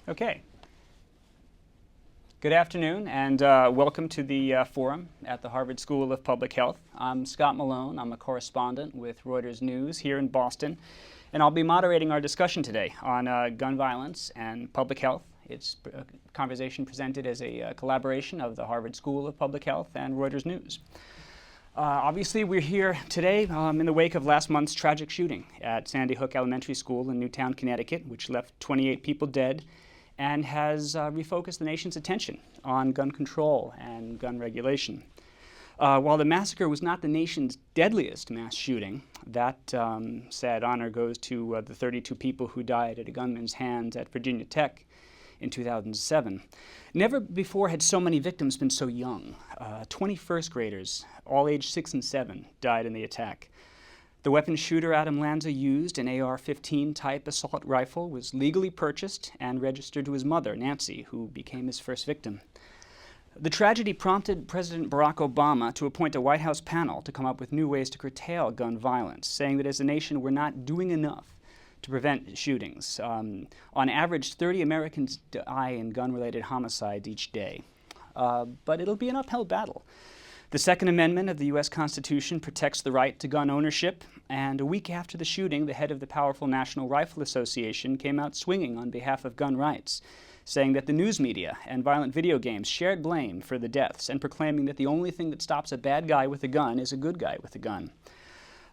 Okay. Good afternoon, and welcome to the forum at the Harvard School of Public Health. I'm Scott Malone. I'm a correspondent with Reuters News here in Boston, and I'll be moderating our discussion today on gun violence and public health. It's a conversation presented as a collaboration of the Harvard School of Public Health and Reuters News. Obviously, we're here today in the wake of last month's tragic shooting at Sandy Hook Elementary School in Newtown, Connecticut, which left 28 people dead and has refocused the nation's attention on gun control and gun regulation. While the massacre was not the nation's deadliest mass shooting, that sad honor goes to the 32 people who died at a gunman's hands at Virginia Tech in 2007. Never before had so many victims been so young. 20 first graders, all aged 6 and 7, died in the attack. The weapons shooter Adam Lanza used, an AR-15 type assault rifle, was legally purchased and registered to his mother, Nancy, who became his first victim. The tragedy prompted President Barack Obama to appoint a White House panel to come up with new ways to curtail gun violence, saying that as a nation we're not doing enough to prevent shootings. On average, 30 Americans die in gun-related homicides each day. But it'll be an uphill battle. The Second Amendment of the U.S. Constitution protects the right to gun ownership, and a week after the shooting, the head of the powerful National Rifle Association came out swinging on behalf of gun rights, saying that the news media and violent video games shared blame for the deaths and proclaiming that the only thing that stops a bad guy with a gun is a good guy with a gun.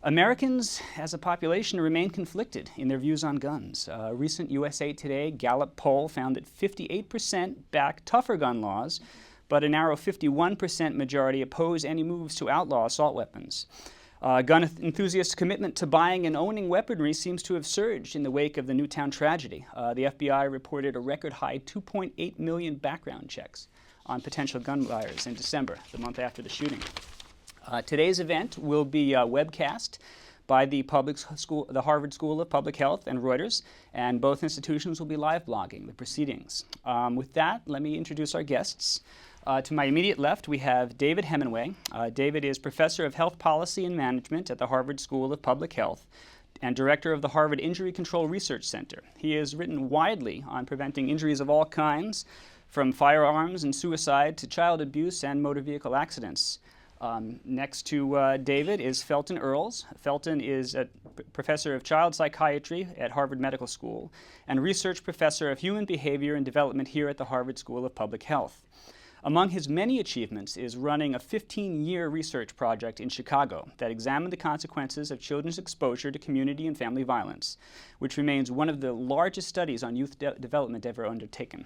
Americans, as a population, remain conflicted in their views on guns. A recent USA Today Gallup poll found that 58% back tougher gun laws, but a narrow 51% majority oppose any moves to outlaw assault weapons. Gun enthusiasts' commitment to buying and owning weaponry seems to have surged in the wake of the Newtown tragedy. The FBI reported a record-high 2.8 million background checks on potential gun buyers in December, the month after the shooting. Today's event will be webcast by the Harvard School of Public Health and Reuters, and both institutions will be live blogging the proceedings. With that, let me introduce our guests. To my immediate left, we have David Hemingway. David is Professor of Health Policy and Management at the Harvard School of Public Health and Director of the Harvard Injury Control Research Center. He has written widely on preventing injuries of all kinds, from firearms and suicide to child abuse and motor vehicle accidents. Next to David is Felton Earls. Felton is a professor of child psychiatry at Harvard Medical School and research professor of human behavior and development here at the Harvard School of Public Health. Among his many achievements is running a 15-year research project in Chicago that examined the consequences of children's exposure to community and family violence, which remains one of the largest studies on youth development ever undertaken.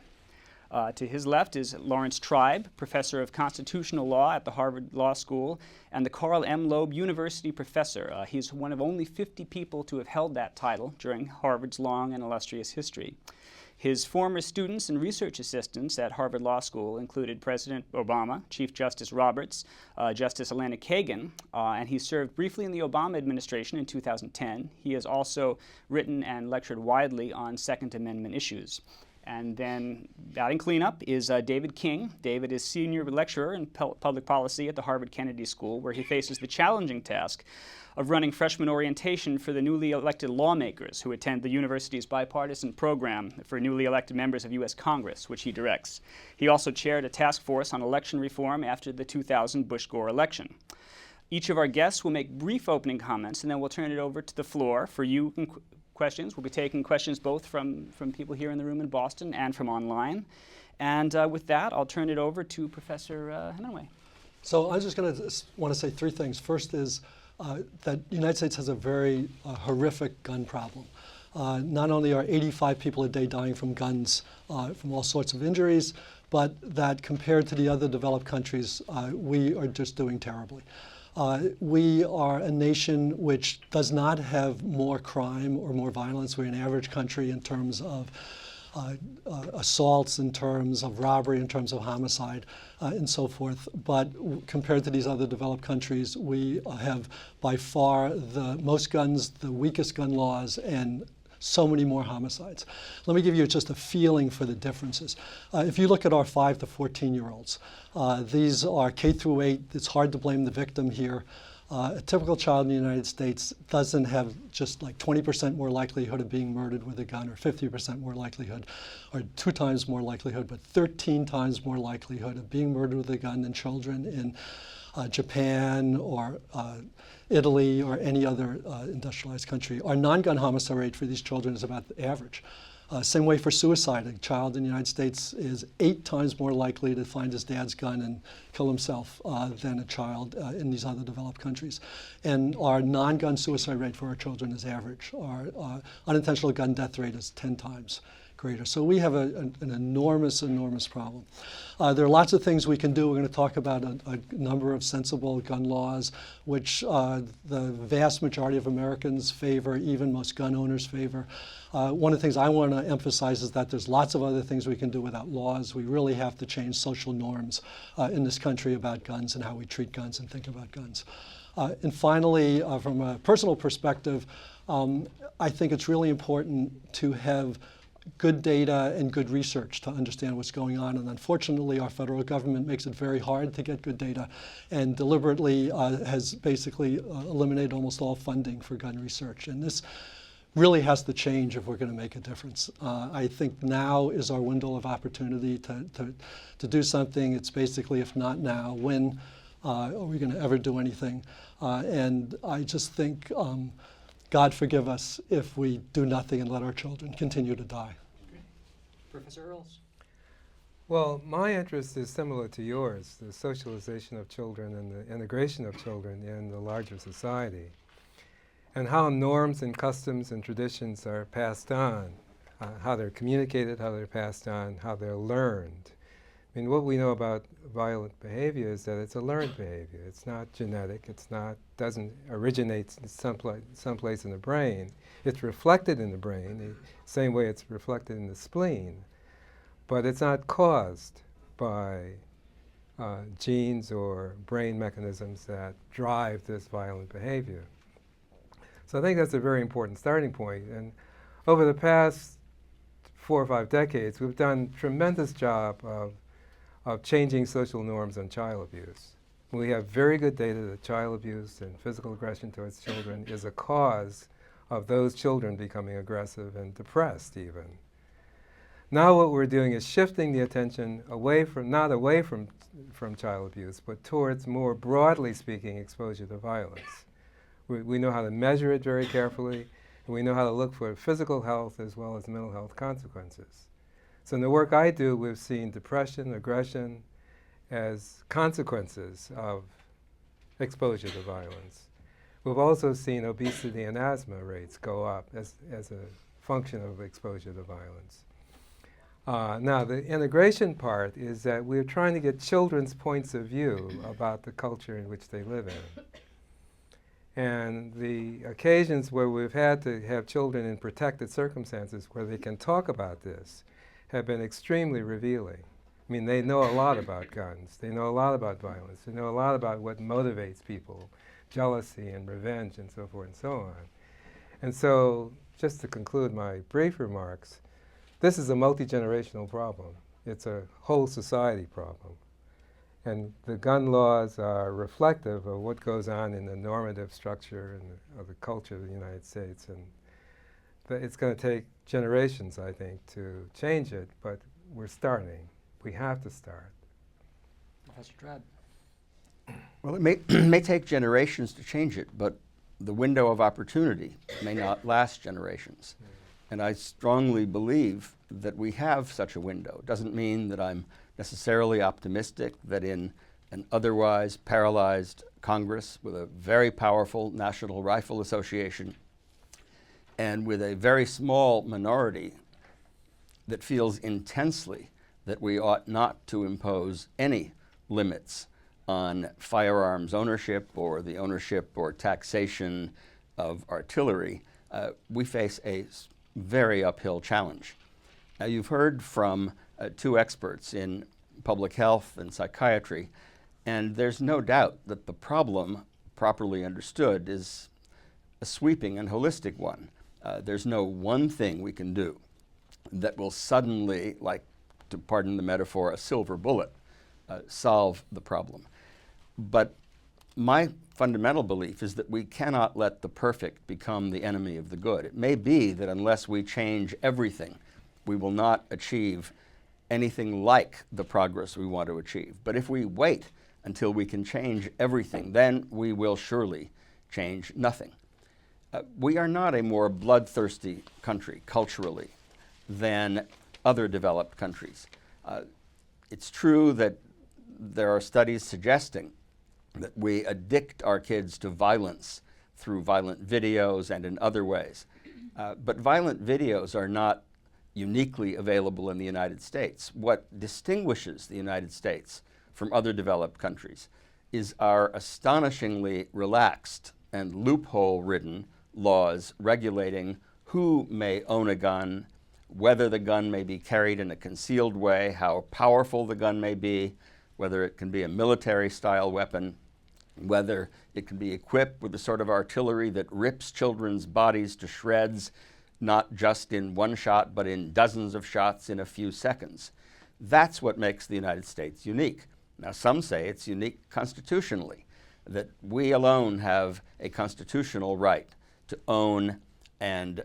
To his left is Lawrence Tribe, professor of constitutional law at the Harvard Law School and the Carl M. Loeb University professor. He's one of only 50 people to have held that title during Harvard's long and illustrious history. His former students and research assistants at Harvard Law School included President Obama, Chief Justice Roberts, Justice Elena Kagan, and he served briefly in the Obama administration in 2010. He has also written and lectured widely on Second Amendment issues. And then batting cleanup is David King. David is senior lecturer in public policy at the Harvard Kennedy School, where he faces the challenging task of running freshman orientation for the newly elected lawmakers who attend the university's bipartisan program for newly elected members of U.S. Congress, which he directs. He also chaired a task force on election reform after the 2000 Bush-Gore election. Each of our guests will make brief opening comments, and then we'll turn it over to the floor for you questions. We'll be taking questions both from people here in the room in Boston and from online. And with that, I'll turn it over to Professor Hemingway. So I'm just going to want to say three things. First is that the United States has a very horrific gun problem. Not only are 85 people a day dying from guns from all sorts of injuries, but that compared to the other developed countries, we are just doing terribly. We are a nation which does not have more crime or more violence. We're an average country in terms of assaults, in terms of robbery, in terms of homicide, and so forth. But compared to these other developed countries, we have by far the most guns, the weakest gun laws, and so many more homicides. Let me give you just a feeling for the differences. If you look at our 5 to 14-year-olds, these are K through 8. It's hard to blame the victim here. A typical child in the United States doesn't have just like 20% more likelihood of being murdered with a gun, or 50% more likelihood, or 2 times more likelihood, but 13 times more likelihood of being murdered with a gun than children in Japan or Italy or any other industrialized country. Our non-gun homicide rate for these children is about the average. Same way for suicide. A child in the United States is 8 times more likely to find his dad's gun and kill himself than a child in these other developed countries. And our non-gun suicide rate for our children is average. Our unintentional gun death rate is 10 times greater. So we have an enormous, enormous problem. There are lots of things we can do. We're going to talk about a number of sensible gun laws, which the vast majority of Americans favor, even most gun owners favor. One of the things I want to emphasize is that there's lots of other things we can do without laws. We really have to change social norms in this country about guns and how we treat guns and think about guns. And finally, from a personal perspective, I think it's really important to have good data and good research to understand what's going on. And unfortunately, our federal government makes it very hard to get good data and deliberately has basically eliminated almost all funding for gun research. And this really has to change if we're going to make a difference. I think now is our window of opportunity to do something. It's basically, if not now, when are we going to ever do anything? And I just think God forgive us if we do nothing and let our children continue to die. Okay. Professor Earls? Well, my interest is similar to yours, the socialization of children and the integration of children in the larger society, and how norms and customs and traditions are passed on, how they're communicated, how they're passed on, how they're learned. I mean, what we know about violent behavior is that it's a learned behavior. It's not genetic. Doesn't originate someplace in the brain. It's reflected in the brain, the same way it's reflected in the spleen. But it's not caused by genes or brain mechanisms that drive this violent behavior. So I think that's a very important starting point. And over the past 4 or 5 decades, we've done a tremendous job of changing social norms on child abuse. We have very good data that child abuse and physical aggression towards children is a cause of those children becoming aggressive and depressed even. Now what we're doing is shifting the attention not away from child abuse, but towards, more broadly speaking, exposure to violence. We know how to measure it very carefully, and we know how to look for physical health as well as mental health consequences. So in the work I do, we've seen depression, aggression as consequences of exposure to violence. We've also seen obesity and asthma rates go up as a function of exposure to violence. Now, the integration part is that we're trying to get children's points of view about the culture in which they live in. And the occasions where we've had to have children in protected circumstances where they can talk about this have been extremely revealing. I mean, they know a lot about guns. They know a lot about violence. They know a lot about what motivates people, jealousy and revenge and so forth and so on. And so, just to conclude my brief remarks, this is a multi-generational problem. It's a whole society problem. And the gun laws are reflective of what goes on in the normative structure of the culture of the United States. And it's going to take generations, I think, to change it, but we're starting. We have to start. Professor Drab? Well, it may take generations to change it, but the window of opportunity may not last generations. And I strongly believe that we have such a window. It doesn't mean that I'm necessarily optimistic that in an otherwise paralyzed Congress with a very powerful National Rifle Association and with a very small minority that feels intensely that we ought not to impose any limits on firearms ownership or the ownership or taxation of artillery, we face a very uphill challenge. Now, you've heard from 2 experts in public health and psychiatry, and there's no doubt that the problem, properly understood, is a sweeping and holistic one. There's no one thing we can do that will suddenly, like, to pardon the metaphor, a silver bullet, solve the problem. But my fundamental belief is that we cannot let the perfect become the enemy of the good. It may be that unless we change everything, we will not achieve anything like the progress we want to achieve. But if we wait until we can change everything, then we will surely change nothing. We are not a more bloodthirsty country culturally than other developed countries. It's true that there are studies suggesting that we addict our kids to violence through violent videos and in other ways. But violent videos are not uniquely available in the United States. What distinguishes the United States from other developed countries is our astonishingly relaxed and loophole-ridden laws regulating who may own a gun, whether the gun may be carried in a concealed way, how powerful the gun may be, whether it can be a military-style weapon, whether it can be equipped with the sort of artillery that rips children's bodies to shreds, not just in one shot, but in dozens of shots in a few seconds. That's what makes the United States unique. Now, some say it's unique constitutionally, that we alone have a constitutional right to own and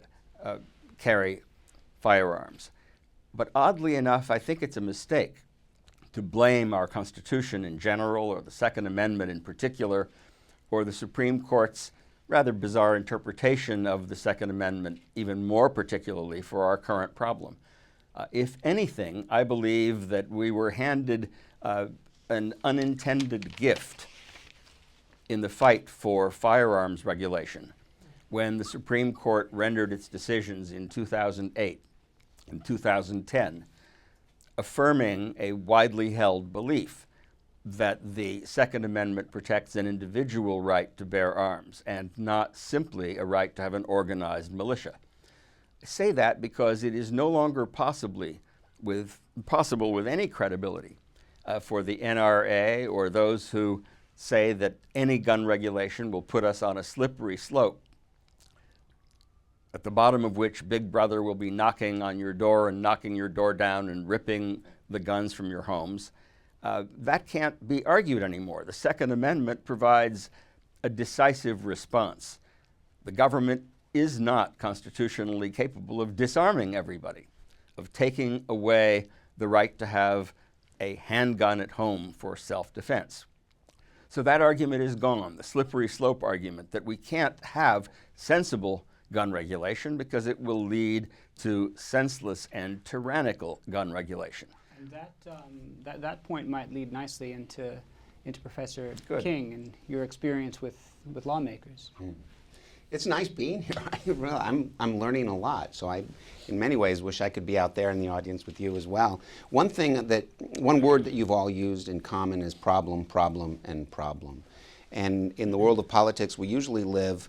carry firearms. But oddly enough, I think it's a mistake to blame our Constitution in general, or the Second Amendment in particular, or the Supreme Court's rather bizarre interpretation of the Second Amendment even more particularly for our current problem. If anything, I believe that we were handed an unintended gift in the fight for firearms regulation when the Supreme Court rendered its decisions in 2008 and 2010, affirming a widely held belief that the Second Amendment protects an individual right to bear arms and not simply a right to have an organized militia. I say that because it is no longer possible with any credibility for the NRA or those who say that any gun regulation will put us on a slippery slope at the bottom of which Big Brother will be knocking on your door and knocking your door down and ripping the guns from your homes. That can't be argued anymore. The Second Amendment provides a decisive response. The government is not constitutionally capable of disarming everybody, of taking away the right to have a handgun at home for self-defense. So that argument is gone, the slippery slope argument that we can't have sensible gun regulation because it will lead to senseless and tyrannical gun regulation. And that point might lead nicely into Professor Good. King and your experience with lawmakers. It's nice being here. I'm learning a lot, so I, in many ways, wish I could be out there in the audience with you as well. One word that you've all used in common is problem, problem, and problem. And in the world of politics, we usually live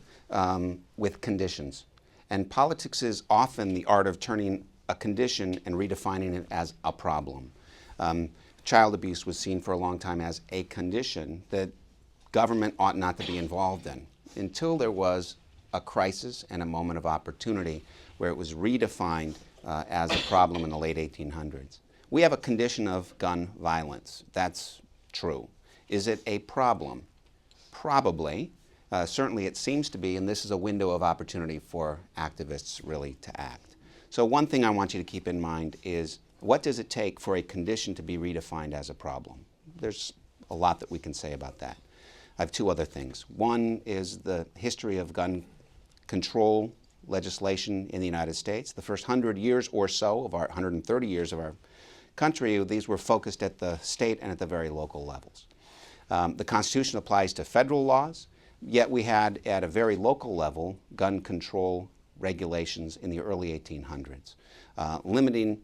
with conditions. And politics is often the art of turning a condition and redefining it as a problem. Child abuse was seen for a long time as a condition that government ought not to be involved in, until there was a crisis and a moment of opportunity where it was redefined as a problem in the late 1800s. We have a condition of gun violence. That's true. Is it a problem? Probably. Certainly it seems to be, and this is a window of opportunity for activists really to act. So one thing I want you to keep in mind is, what does it take for a condition to be redefined as a problem? There's a lot that we can say about that. I have two other things. One is the history of gun control legislation in the United States. The first 100 years or so of our 130 years of our country, these were focused at the state and at the very local levels. The Constitution applies to federal laws, yet we had at a very local level gun control regulations in the early 1800s, limiting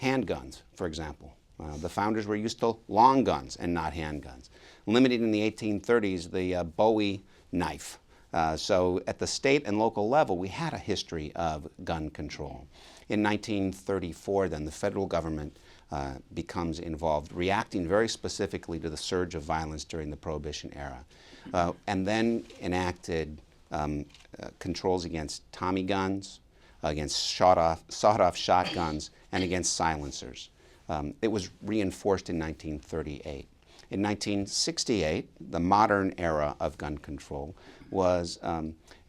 handguns, for example. The founders were used to long guns and not handguns. Limiting in the 1830s the Bowie knife. So at the state and local level, we had a history of gun control. In 1934, then, the federal government becomes involved, reacting very specifically to the surge of violence during the Prohibition era, and then enacted controls against Tommy guns, against sawed-off shotguns, and against silencers. It was reinforced in 1938. In 1968, the modern era of gun control was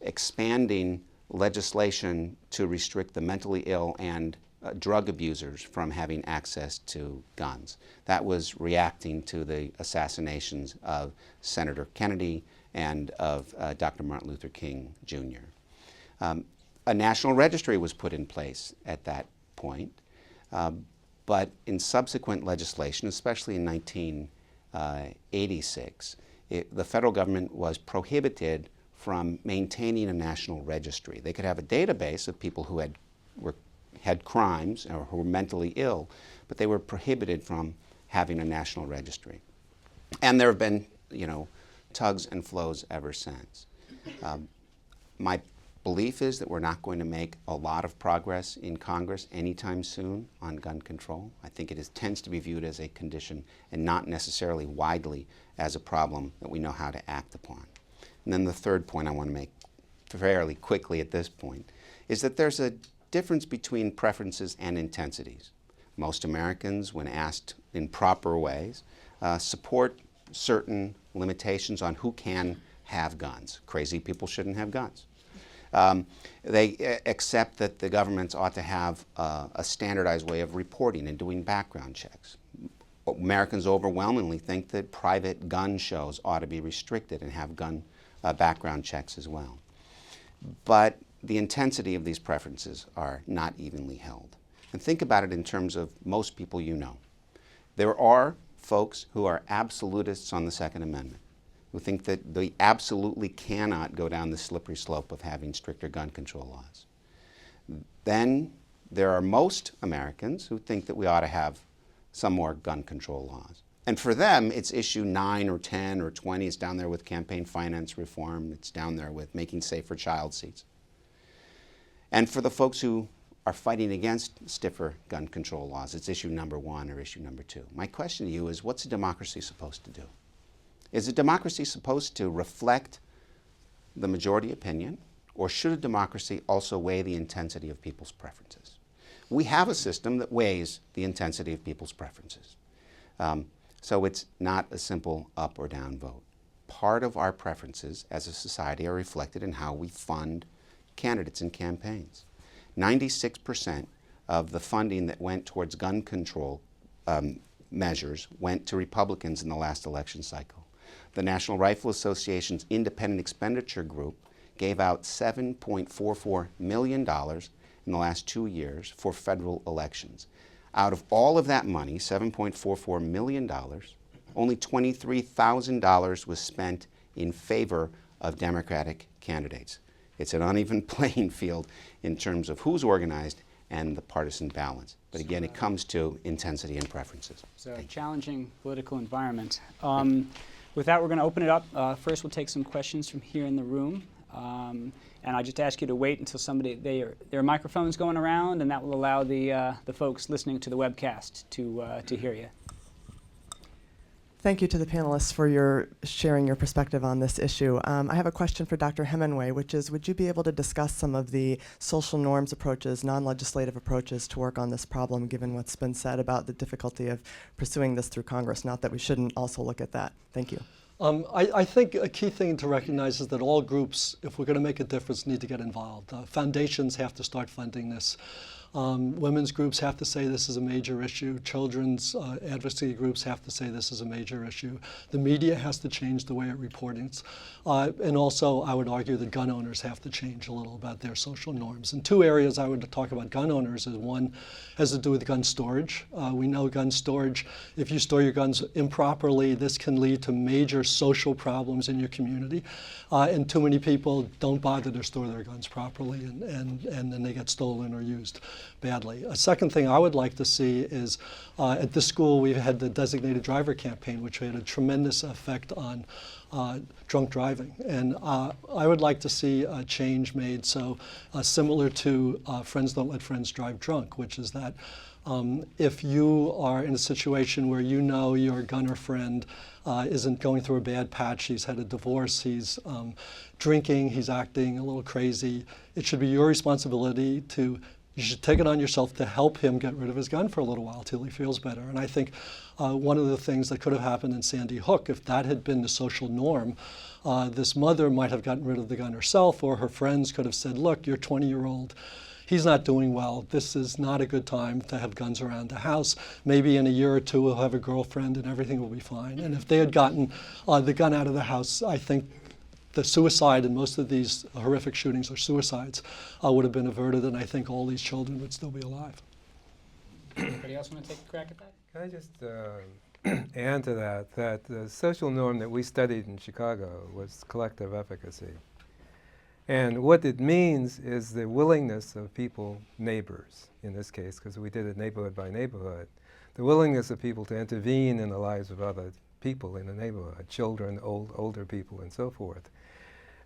expanding legislation to restrict the mentally ill and drug abusers from having access to guns. That was reacting to the assassinations of Senator Kennedy and of Dr. Martin Luther King Jr. A national registry was put in place at that point, but in subsequent legislation, especially in 1986, the federal government was prohibited from maintaining a national registry. They could have a database of people who had crimes or who were mentally ill, but they were prohibited from having a national registry. And there have been, tugs and flows ever since. My belief is that we're not going to make a lot of progress in Congress anytime soon on gun control. I think it tends to be viewed as a condition and not necessarily widely as a problem that we know how to act upon. And then the third point I want to make fairly quickly at this point is that there's a difference between preferences and intensities. Most Americans, when asked in proper ways, support certain limitations on who can have guns. Crazy people shouldn't have guns. They accept that the governments ought to have a standardized way of reporting and doing background checks. Americans overwhelmingly think that private gun shows ought to be restricted and have gun background checks as well. But the intensity of these preferences are not evenly held. And think about it in terms of most people you know. There are folks who are absolutists on the Second Amendment, who think that they absolutely cannot go down the slippery slope of having stricter gun control laws. Then there are most Americans who think that we ought to have some more gun control laws. And for them, it's issue 9 or 10 or 20. It's down there with campaign finance reform. It's down there with making safer child seats. And for the folks who are fighting against stiffer gun control laws, it's issue number 1 or issue number 2. My question to you is, what's a democracy supposed to do? Is a democracy supposed to reflect the majority opinion, or should a democracy also weigh the intensity of people's preferences? We have a system that weighs the intensity of people's preferences. So it's not a simple up or down vote. Part of our preferences as a society are reflected in how we fund candidates and campaigns. 96% of the funding that went towards gun control measures went to Republicans in the last election cycle. The National Rifle Association's Independent Expenditure Group gave out $7.44 million in the last 2 years for federal elections. Out of all of that money, $7.44 million, only $23,000 was spent in favor of Democratic candidates. It's an uneven playing field in terms of who's organized and the partisan balance. But again, it comes to intensity and preferences. So a challenging political environment. With that, we're going to open it up. First, we'll take some questions from here in the room. And I just ask you to wait until there are microphones going around, and that will allow the folks listening to the webcast to hear you. Thank you to the panelists for sharing your perspective on this issue. I have a question for Dr. Hemingway, which is, would you be able to discuss some of the social norms approaches, non-legislative approaches to work on this problem, given what's been said about the difficulty of pursuing this through Congress? Not that we shouldn't also look at that. Thank you. I think a key thing to recognize is that all groups, if we're going to make a difference, need to get involved. Foundations have to start funding this. Women's groups have to say this is a major issue. Children's advocacy groups have to say this is a major issue. The media has to change the way it reports. And also, I would argue that gun owners have to change a little about their social norms. And 2 areas I would talk about gun owners is one has to do with gun storage. We know gun storage, if you store your guns improperly, this can lead to major social problems in your community. And too many people don't bother to store their guns properly, and then they get stolen or used badly. A second thing I would like to see is at this school we've had the designated driver campaign, which had a tremendous effect on drunk driving. And I would like to see a change made so similar to Friends Don't Let Friends Drive Drunk, which is that if you are in a situation where you know your gunner friend isn't going through a bad patch, he's had a divorce, he's drinking, he's acting a little crazy, it should be your responsibility to you should take it on yourself to help him get rid of his gun for a little while till he feels better. And I think one of the things that could have happened in Sandy Hook, if that had been the social norm, this mother might have gotten rid of the gun herself, or her friends could have said, look, your 20-year-old, he's not doing well. This is not a good time to have guns around the house. Maybe in a year or two he'll have a girlfriend and everything will be fine. And if they had gotten the gun out of the house, I think the suicide, and most of these horrific shootings are suicides, would have been averted, and I think all these children would still be alive. Anybody else want to take a crack at that? Can I just add to that the social norm that we studied in Chicago was collective efficacy. And what it means is the willingness of people, neighbors in this case, because we did it neighborhood by neighborhood, the willingness of people to intervene in the lives of other people in the neighborhood, children, older people, and so forth.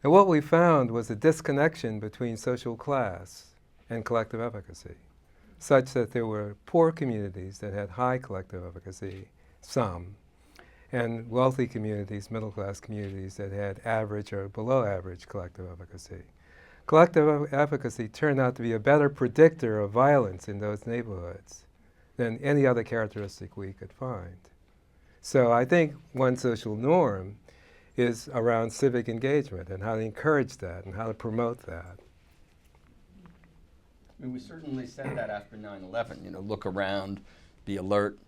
And what we found was a disconnection between social class and collective efficacy, such that there were poor communities that had high collective efficacy, some, and wealthy communities, middle-class communities that had average or below average collective efficacy. Collective efficacy turned out to be a better predictor of violence in those neighborhoods than any other characteristic we could find. So I think one social norm is around civic engagement and how to encourage that and how to promote that. I mean, we certainly said that after 9/11, look around, be alert,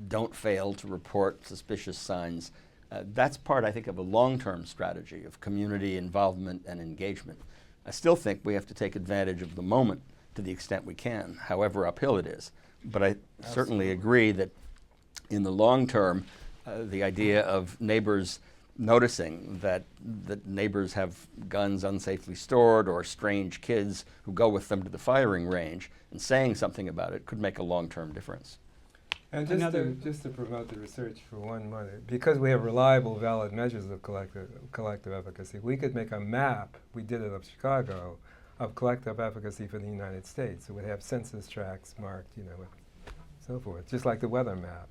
don't fail to report suspicious signs. That's part, I think, of a long-term strategy of community involvement and engagement. I still think we have to take advantage of the moment to the extent we can, however uphill it is. But I certainly agree that in the long term, the idea of neighbors noticing that neighbors have guns unsafely stored or strange kids who go with them to the firing range and saying something about it could make a long-term difference. And just to promote the research for 1 minute, because we have reliable, valid measures of collective efficacy, we could make a map, we did it of Chicago, of collective efficacy for the United States. It would have census tracts marked, and so forth, just like the weather map.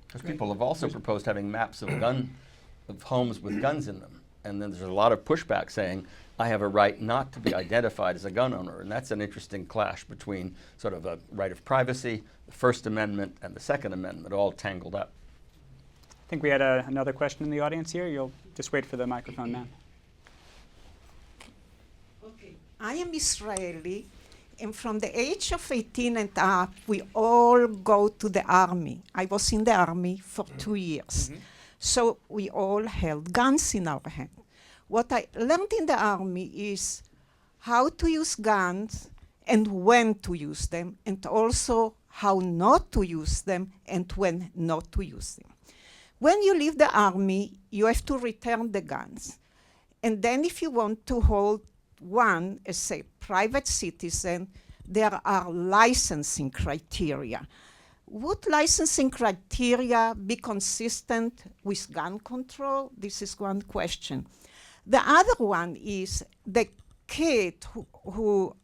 Because people have also proposed having maps of homes with guns in them. And then there's a lot of pushback saying, I have a right not to be identified as a gun owner. And that's an interesting clash between sort of a right of privacy, the First Amendment, and the Second Amendment, all tangled up. I think we had another question in the audience here. You'll just wait for the microphone, ma'am. Okay. I am Israeli, and from the age of 18 and up, we all go to the army. I was in the army for 2 years. Mm-hmm. So we all held guns in our hand. What I learned in the army is how to use guns and when to use them, and also how not to use them and when not to use them. When you leave the army, you have to return the guns. And then if you want to hold one as a private citizen, there are licensing criteria. Would licensing criteria be consistent with gun control? This is one question. The other one is the kid who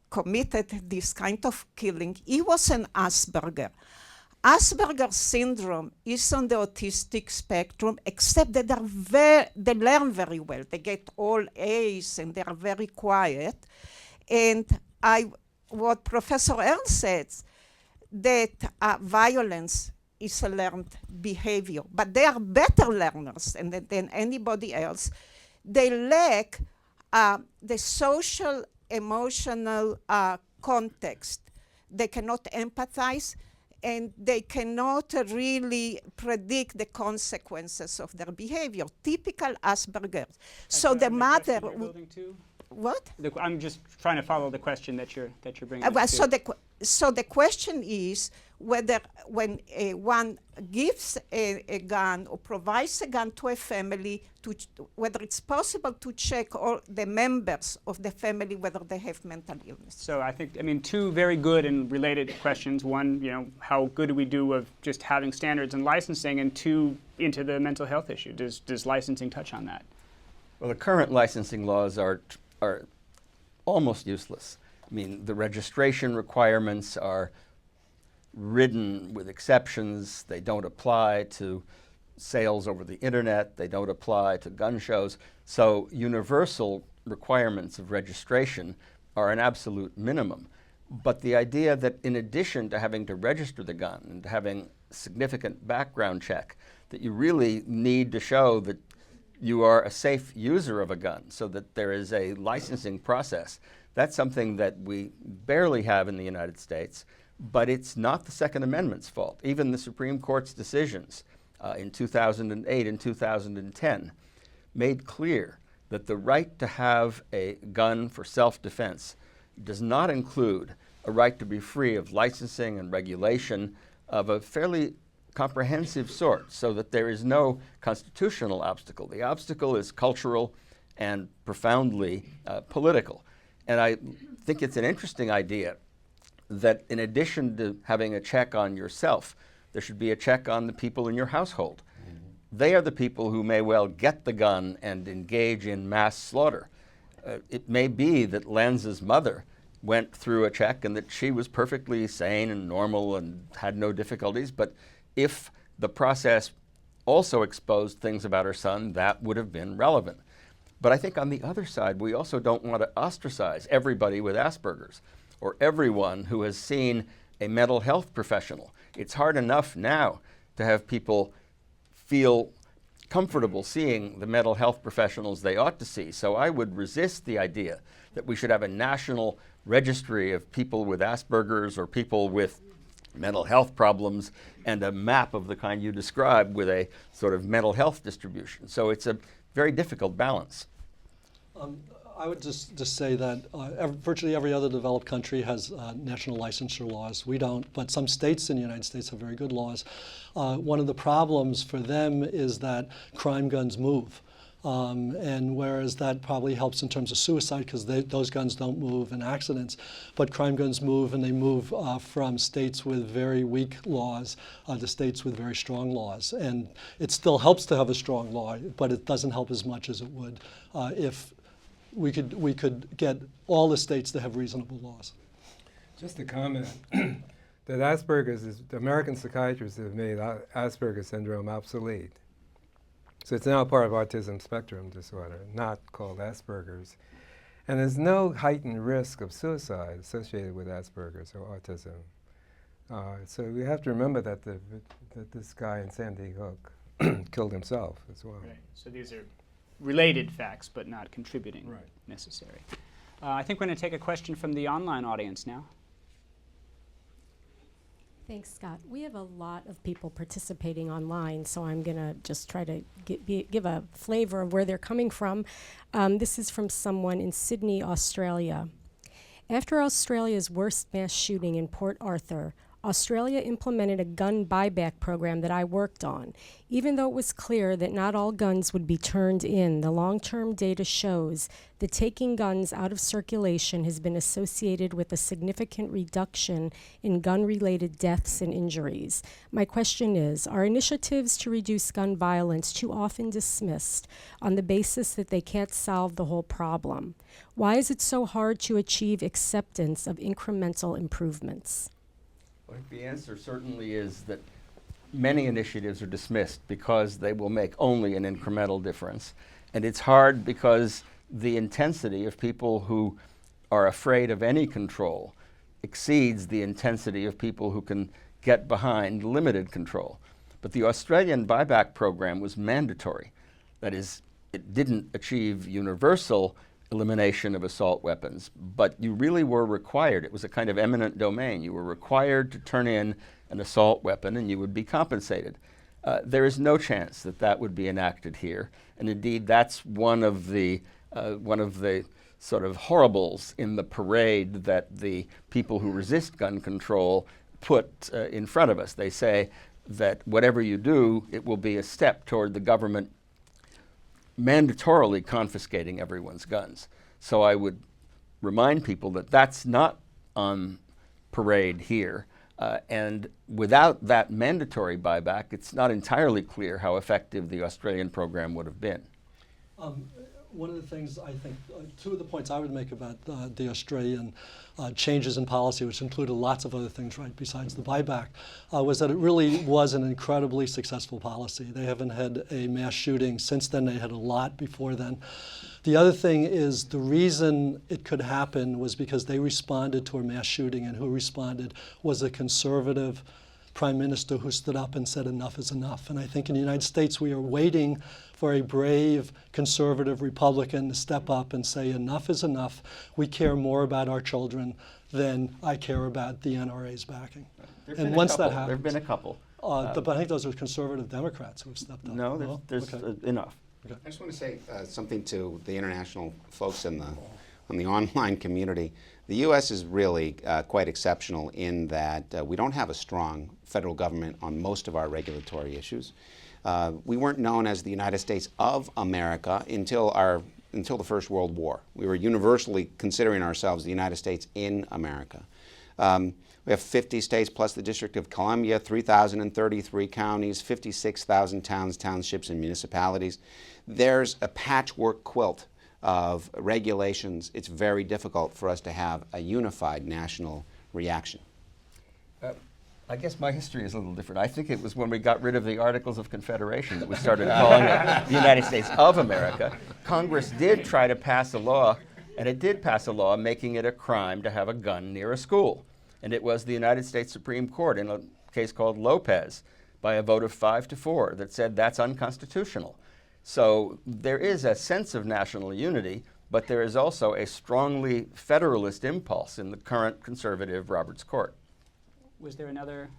committed this kind of killing, he was an Asperger. Asperger syndrome is on the autistic spectrum, except that they learn very well. They get all A's and they are very quiet. And what Professor Ernst says, that violence is a learned behavior, but they are better learners than anybody else. They lack the social, emotional context. They cannot empathize, and they cannot really predict the consequences of their behavior. Typical Aspergers. So the mother. What? I'm just trying to follow the question that you're bringing up. So the question is whether when one gives a gun or provides a gun to a family, whether it's possible to check all the members of the family whether they have mental illness. So I mean, two very good and related questions. One, how good do we do of just having standards and licensing, and two, into the mental health issue. Does licensing touch on that? Well, the current licensing laws are almost useless. I mean, the registration requirements are ridden with exceptions. They don't apply to sales over the internet. They don't apply to gun shows. So universal requirements of registration are an absolute minimum. But the idea that in addition to having to register the gun and having significant background check, that you really need to show that you are a safe user of a gun so that there is a licensing process, that's something that we barely have in the United States, but it's not the Second Amendment's fault. Even the Supreme Court's decisions in 2008 and 2010 made clear that the right to have a gun for self-defense does not include a right to be free of licensing and regulation of a fairly comprehensive sort, so that there is no constitutional obstacle. The obstacle is cultural and profoundly political. And I think it's an interesting idea that in addition to having a check on yourself, there should be a check on the people in your household. They are the people who may well get the gun and engage in mass slaughter. It may be that Lenz's mother went through a check and that she was perfectly sane and normal and had no difficulties, but if the process also exposed things about her son, that would have been relevant. But I think on the other side, we also don't want to ostracize everybody with Asperger's or everyone who has seen a mental health professional. It's hard enough now to have people feel comfortable seeing the mental health professionals they ought to see. So I would resist the idea that we should have a national registry of people with Asperger's or people with mental health problems and a map of the kind you described with a sort of mental health distribution. So it's a very difficult balance. I would just say that virtually every other developed country has national licensure laws. We don't, but some states in the United States have very good laws. One of the problems for them is that crime guns move. And whereas that probably helps in terms of suicide because those guns don't move in accidents, but crime guns move, and they move from states with very weak laws to states with very strong laws. And it still helps to have a strong law, but it doesn't help as much as it would if we could get all the states to have reasonable laws. Just a comment that Asperger's the American psychiatrists have made Asperger's syndrome obsolete. So it's now part of autism spectrum disorder, not called Asperger's. And there's no heightened risk of suicide associated with Asperger's or autism. So we have to remember that this guy in Sandy Hook killed himself as well. Right. So these are related facts, but not contributing necessary. I think we're going to take a question from the online audience now. Thanks, Scott. We have a lot of people participating online, so I'm going to just try to give a flavor of where they're coming from. This is from someone in Sydney, Australia. After Australia's worst mass shooting in Port Arthur, Australia implemented a gun buyback program that I worked on. Even though it was clear that not all guns would be turned in, the long-term data shows that taking guns out of circulation has been associated with a significant reduction in gun-related deaths and injuries. My question is, are initiatives to reduce gun violence too often dismissed on the basis that they can't solve the whole problem? Why is it so hard to achieve acceptance of incremental improvements? I think the answer certainly is that many initiatives are dismissed because they will make only an incremental difference. And it's hard because the intensity of people who are afraid of any control exceeds the intensity of people who can get behind limited control. But the Australian buyback program was mandatory. That is, it didn't achieve universal elimination of assault weapons, but you really were required. It was a kind of eminent domain. You were required to turn in an assault weapon and you would be compensated. There is no chance that that would be enacted here, and indeed that's one of the sort of horribles in the parade that the people who resist gun control put in front of us. They say that whatever you do, it will be a step toward the government mandatorily confiscating everyone's guns. So I would remind people that that's not on parade here. And without that mandatory buyback, it's not entirely clear how effective the Australian program would have been. one of the things I think, two of the points I would make about the Australian changes in policy, which included lots of other things, right, besides the buyback, was that it really was an incredibly successful policy. They haven't had a mass shooting since then. They had a lot before then. The other thing is the reason it could happen was because they responded to a mass shooting, and who responded was a conservative prime minister who stood up and said enough is enough. And I think in the United States we are waiting for a brave conservative Republican to step up and say enough is enough. We care more about our children than I care about the NRA's backing. And once that happens, there have been a couple. but I think those are conservative Democrats who have stepped up. No, there's enough. Okay. I just want to say something to the international folks in the online community. The U.S. is really quite exceptional in that we don't have a strong federal government on most of our regulatory issues. We weren't known as the United States of America until the First World War. We were universally considering ourselves the United States in America. We have 50 states plus the District of Columbia, 3,033 counties, 56,000 towns, townships, and municipalities. There's a patchwork quilt of regulations. It's very difficult for us to have a unified national reaction. I guess my history is a little different. I think it was when we got rid of the Articles of Confederation that we started calling it the United States of America. Congress did try to pass a law, and it did pass a law making it a crime to have a gun near a school. And it was the United States Supreme Court in a case called Lopez by a vote of 5-4 that said that's unconstitutional. So there is a sense of national unity, but there is also a strongly federalist impulse in the current conservative Roberts Court. Was there another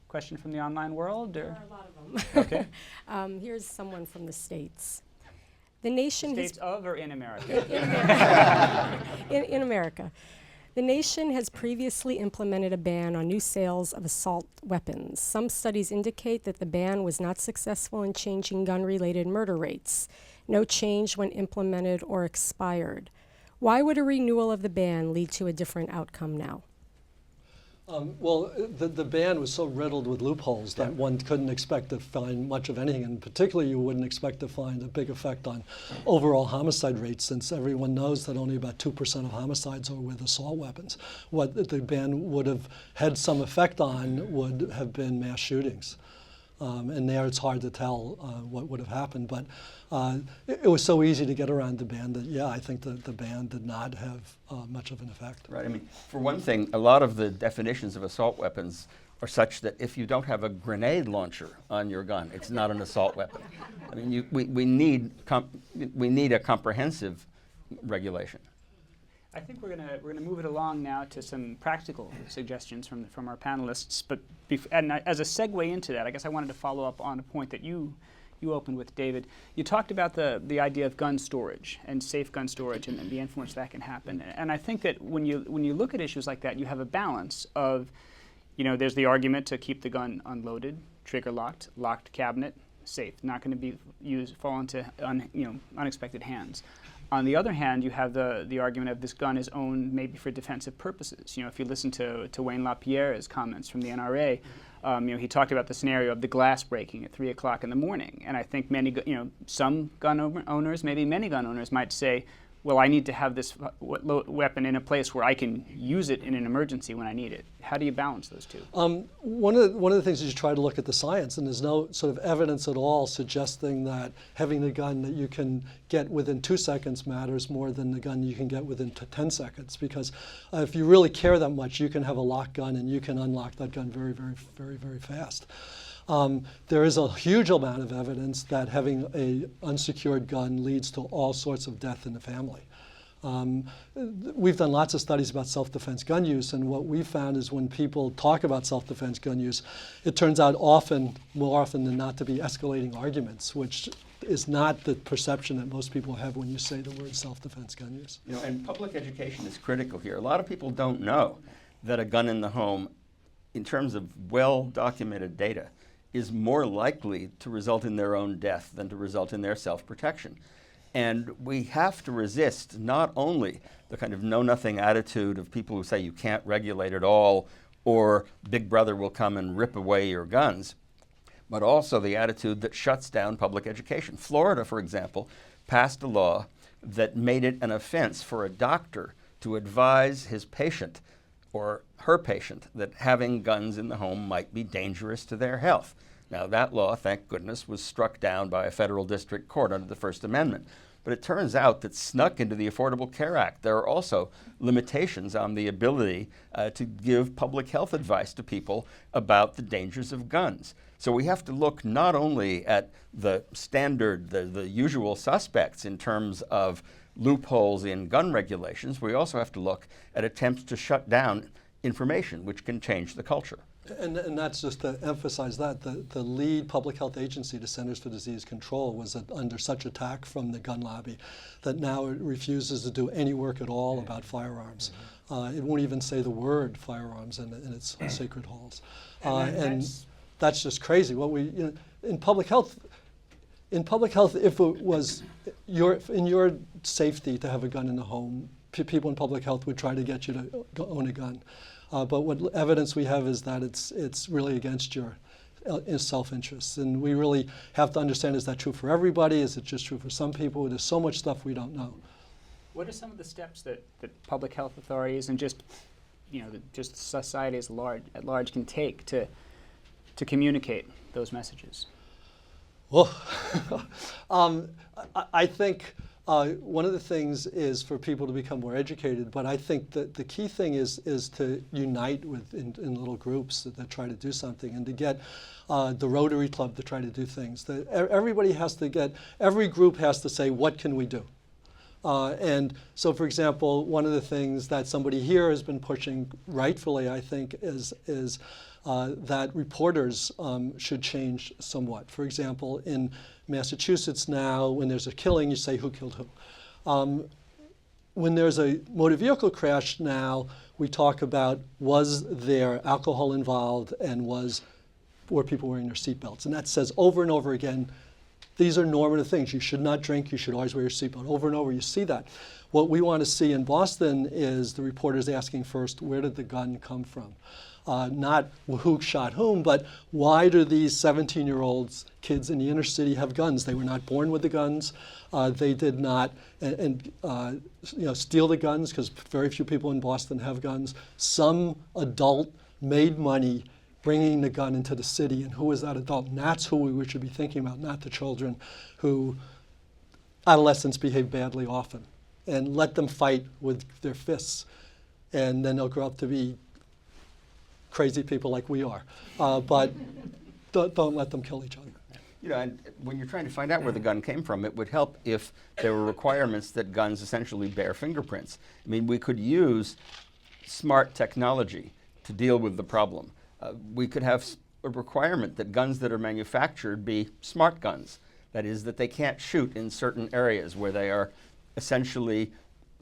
question from the online world? Or? There are a lot of them. Okay. Here's someone from the States. The nation States has of or in America? in America. The nation has previously implemented a ban on new sales of assault weapons. Some studies indicate that the ban was not successful in changing gun-related murder rates. No change when implemented or expired. Why would a renewal of the ban lead to a different outcome now? Well, the ban was so riddled with loopholes that one couldn't expect to find much of anything, and particularly you wouldn't expect to find a big effect on overall homicide rates, since everyone knows that only about 2% of homicides are with assault weapons. What the ban would have had some effect on would have been mass shootings. And there it's hard to tell what would have happened, but it was so easy to get around the ban that, yeah, I think the ban did not have much of an effect. Right. I mean, for one thing, a lot of the definitions of assault weapons are such that if you don't have a grenade launcher on your gun, it's not an assault weapon. I mean, we need a comprehensive regulation. I think we're gonna move it along now to some practical suggestions from our panelists. But as a segue into that, I guess I wanted to follow up on a point that you opened with, David. You talked about the idea of gun storage and safe gun storage and the influence that can happen. And I think that when you look at issues like that, you have a balance of, there's the argument to keep the gun unloaded, trigger locked, locked cabinet, safe, not going to be fall into unexpected hands. On the other hand, you have the argument of this gun is owned maybe for defensive purposes. If you listen to Wayne LaPierre's comments from the NRA, he talked about the scenario of the glass breaking at 3 o'clock in the morning. And I think some gun owners, maybe many gun owners might say, well, I need to have this weapon in a place where I can use it in an emergency when I need it. How do you balance those two? One of the things is you try to look at the science, and there's no sort of evidence at all suggesting that having the gun that you can get within 2 seconds matters more than the gun you can get within 10 seconds. Because if you really care that much, you can have a locked gun and you can unlock that gun very, very, very, very fast. There is a huge amount of evidence that having an unsecured gun leads to all sorts of death in the family. We've done lots of studies about self-defense gun use, and what we found is when people talk about self-defense gun use, it turns out more often than not, to be escalating arguments, which is not the perception that most people have when you say the word self-defense gun use. And public education is critical here. A lot of people don't know that a gun in the home, in terms of well-documented data, is more likely to result in their own death than to result in their self-protection. And we have to resist not only the kind of know-nothing attitude of people who say you can't regulate at all, or Big Brother will come and rip away your guns, but also the attitude that shuts down public education. Florida, for example, passed a law that made it an offense for a doctor to advise his patient or her patient that having guns in the home might be dangerous to their health. Now, that law, thank goodness, was struck down by a federal district court under the First Amendment. But it turns out that snuck into the Affordable Care Act, there are also limitations on the ability to give public health advice to people about the dangers of guns. So we have to look not only at the standard, the usual suspects in terms of loopholes in gun regulations, we also have to look at attempts to shut down information which can change the culture. And that's just to emphasize that the lead public health agency, the Centers for Disease Control, was under such attack from the gun lobby that now it refuses to do any work at all about firearms. It won't even say the word firearms in its sacred halls. And that's just crazy. What we, in public health, if it was in your safety to have a gun in the home, people in public health would try to get you to own a gun. But what evidence we have is that it's really against your self-interest. And we really have to understand, is that true for everybody? Is it just true for some people? There's so much stuff we don't know. What are some of the steps that public health authorities and just society at large can take to communicate those messages? Well, I think one of the things is for people to become more educated, but I think that the key thing is to unite in little groups that try to do something, and to get the Rotary Club to try to do things. Every group has to say, what can we do? And so, for example, one of the things that somebody here has been pushing, rightfully, I think, is that reporters should change somewhat. For example, in Massachusetts now, when there's a killing, you say who killed who. When there's a motor vehicle crash now, we talk about, was there alcohol involved, and were people wearing their seatbelts? And that says over and over again, these are normative things. You should not drink. You should always wear your seatbelt. Over and over, you see that. What we want to see in Boston is the reporters asking first, where did the gun come from? Not who shot whom, but why do these 17-year-old kids in the inner city have guns? They were not born with the guns. They did not steal the guns, because very few people in Boston have guns. Some adult made money bringing the gun into the city, and who is that adult? And that's who we should be thinking about, not the children who adolescents behave badly often. And let them fight with their fists, and then they'll grow up to be crazy people like we are. But don't let them kill each other. And when you're trying to find out where the gun came from, it would help if there were requirements that guns essentially bear fingerprints. I mean, we could use smart technology to deal with the problem. We could have a requirement that guns that are manufactured be smart guns. That is, that they can't shoot in certain areas where they are essentially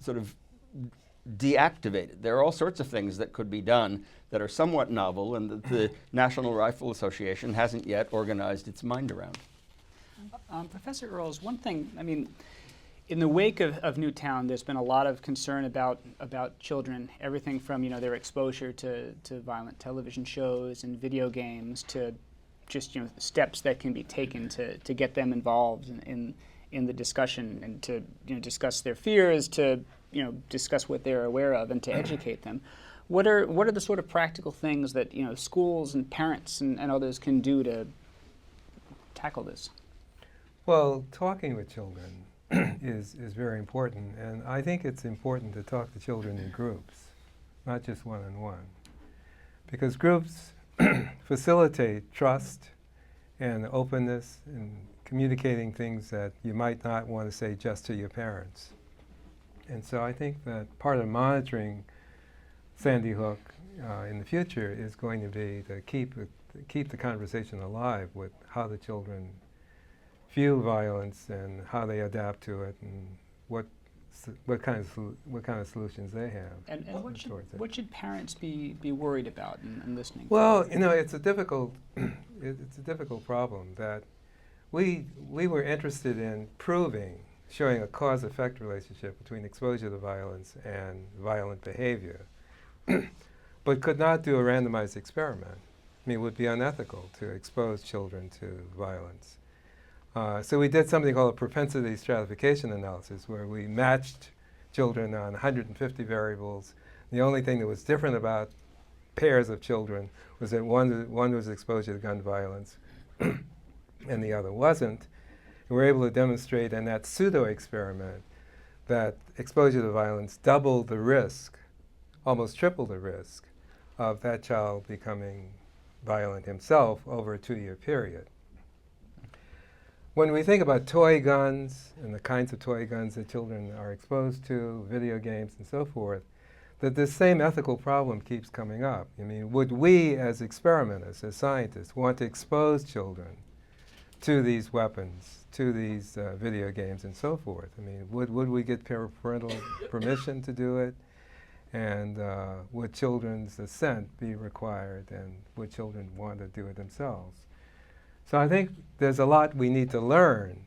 sort of deactivated. There are all sorts of things that could be done that are somewhat novel, and that the National Rifle Association hasn't yet organized its mind around. Professor Earls, one thing, I mean, in the wake of Newtown, there's been a lot of concern about children, everything from their exposure to violent television shows and video games, to just steps that can be taken to get them involved in the discussion, and to discuss their fears, to discuss what they're aware of, and to educate them. What are the sort of practical things that schools and parents and others can do to tackle this? Well, talking with children is very important, and I think it's important to talk to children in groups, not just one-on-one, because groups facilitate trust and openness and communicating things that you might not want to say just to your parents. And so I think that part of monitoring Sandy Hook in the future is going to be to keep the conversation alive with how the children feel violence and how they adapt to it, and what kind of solutions they have. And what should parents be worried about in listening? Well, it's a difficult problem that we were interested in showing a cause-effect relationship between exposure to violence and violent behavior, but could not do a randomized experiment. I mean, it would be unethical to expose children to violence. So we did something called a propensity stratification analysis, where we matched children on 150 variables. The only thing that was different about pairs of children was that one was exposed to gun violence and the other wasn't. And we were able to demonstrate in that pseudo-experiment that exposure to violence doubled the risk, almost tripled the risk, of that child becoming violent himself over a 2-year period. When we think about toy guns and the kinds of toy guns that children are exposed to, video games and so forth, that this same ethical problem keeps coming up. I mean, would we as experimenters, as scientists, want to expose children to these weapons, to these video games and so forth? I mean, would we get parental permission to do it? And would children's assent be required? And would children want to do it themselves? So I think there's a lot we need to learn,